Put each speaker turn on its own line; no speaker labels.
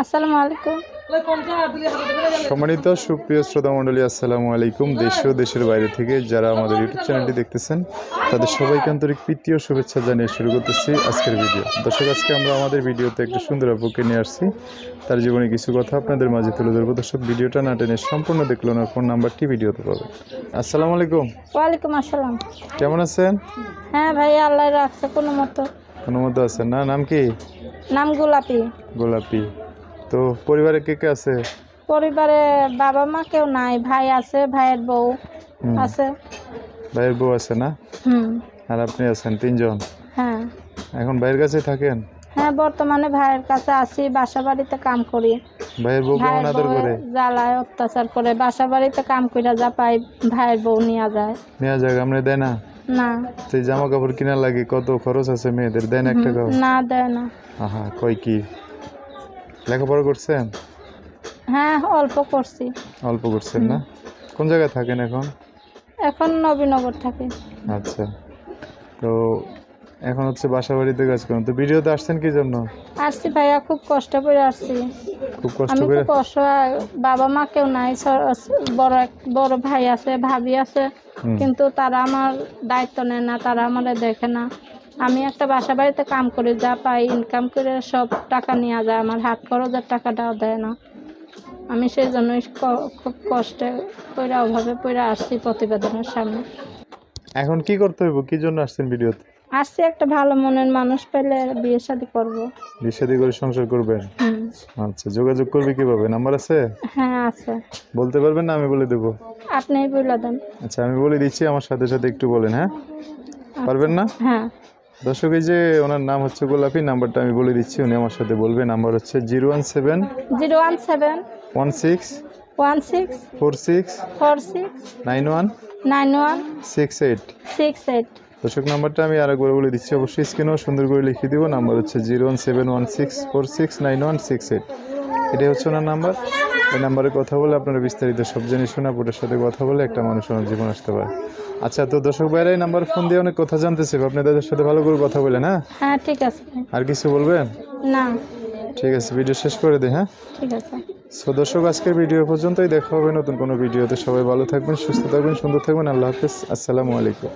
আসসালামু আলাইকুম।
সম্মানিত সুপ্রিয় শ্রোতা মণ্ডলী, আসসালামু আলাইকুম। দেশ ও দেশের বাইরে থেকে যারা আমাদের ইউটিউব চ্যানেলটি দেখতেছেন তাদের সবাইকে আন্তরিক প্রীতি ও শুভেচ্ছা জানিয়ে শুরু করতেছি আজকের ভিডিও। দর্শক, আজকে আমরা আমাদের ভিডিওতে একটা সুন্দর আপুকে নিয়ে আসছি। তার জীবনে কিছু কথা আপনাদের মাঝে তুলে ধরবো। দর্শক, ভিডিওটা না টেনে সম্পূর্ণ দেখলো না, ফোন নাম্বারটি ভিডিওতে পাবেন। আসসালামু আলাইকুম।
ওয়ালাইকুম আসসালাম।
কেমন আছেন?
হ্যাঁ ভাই, আল্লাহ রাখছে কোনো মতো।
কোনো মতো আছেন না? নাম কি?
নাম গোলাপি।
গোলাপি। তো পরিবারে কে কে আছে?
পরিবারে বাবা মা কেউ নাই, ভাই আছে, ভাইয়ের বউ আছে।
ভাইয়ের বউ আছে না? আর আপনি আছেন, তিনজন?
হ্যাঁ।
এখন ভাইয়ের কাছে থাকেন?
হ্যাঁ, বর্তমানে ভাইয়ের কাছে আছি, বাসা বাড়িতে কাম করি।
ভাইয়ের বউ কেমন আদর করে?
জ্বালায় অত্যাচার করে, বাসা বাড়িতে কাম কইরা যা পাই ভাইয়ের বউ নিয়ে যায়।
নেওয়া যাক, আপনি দেয় না?
না।
সেই জামা কাপড় কিনা লাগে, কত খরচ আছে মেয়েদের, দেয় না একটা টাকাও?
না, দেয় না।
আহা, কয় কি? লেখাপড়া করছেন?
হ্যাঁ, অল্প করছি।
অল্প করছেন না? কোন জায়গায় থাকেন এখন?
এখন নবীনগর থাকি।
আচ্ছা, তো এখন হচ্ছে বাসা বাড়িতে কাজ করেন, তো ভিডিওতে আসছেন কি জন্য?
আসছি ভাইয়া, খুব কষ্ট করে আসছি।
খুব কষ্ট
আমি
করে?
খুব অসহায়, বাবা মা কেউ নাই, বড় ভাই আছে, ভাবি আছে, কিন্তু তারা আমার দায়িত্ব নেয় না, তারা আমারে দেখে না। আমি একটা বাসা বাড়িতে কাম করি, যা পাই ইনকাম করে সব টাকা নিয়ে যায়, আমার হাত খরচের টাকাটাও দেয় না। আমি সেই জন্যই খুব কষ্টে পড়ে, অভাবে পড়ে আসছি প্রতিবেদনের সামনে।
এখন কি করতে হইব, কি জন্য আসছেন ভিডিওতে?
আসছি একটা ভালো মনের মানুষ পেলে বিয়ে শাদী করবো।
বিয়ে শাদী করে সংসার করবেন? আচ্ছা, যোগাযোগ করবে কিভাবে? নাম্বার আছে?
হ্যাঁ, আছে।
বলতে পারবেন না আমি বলে দেবো?
আপনিই বলে দেন।
আচ্ছা, আমি বলে দিচ্ছি, আমার সাথে সাথে একটু বলেন। হ্যাঁ, পারবেন না?
হ্যাঁ।
দর্শক, এই যে ওনার নাম হচ্ছে গোলাপি, নাম্বারটা আমি বলে দিচ্ছি, উনি আমার সাথে বলবে। নাম্বার হচ্ছে 017
017
16
16
46
46
91
91
68।
68।
দর্শক, নাম্বারটা আমি আরেকবার বলে দিচ্ছি, অবশ্যই স্ক্রিনেও সুন্দর করে লিখে দিব। নাম্বার হচ্ছে 01716469168। এটাই হচ্ছে ওনার নাম্বার। এই নাম্বারে কথা বলে আপনারা বিস্তারিত সব জেনে শুনে আপনার সাথে কথা বলে একটা মানুষ ওনার জীবন আসতে পারে। আচ্ছা, তো দর্শক ভাইরা এই নাম্বার ফোন দিয়ে অনেক কথা জানতে চাইবে, আপনি তাদের সাথে ভালো করে কথা বলেন। হ্যাঁ,
হ্যাঁ, ঠিক আছে।
আর কিছু বলবেন?
না,
ঠিক আছে, ভিডিও শেষ করে দিই। হ্যাঁ,
ঠিক আছে।
সো দর্শক, আজকের ভিডিও পর্যন্তই। দেখা হবে নতুন কোনো ভিডিওতে। সবাই ভালো থাকবেন, সুস্থ থাকবেন, সুন্দর থাকবেন। আল্লাহ হাফেজ, আসসালামু আলাইকুম।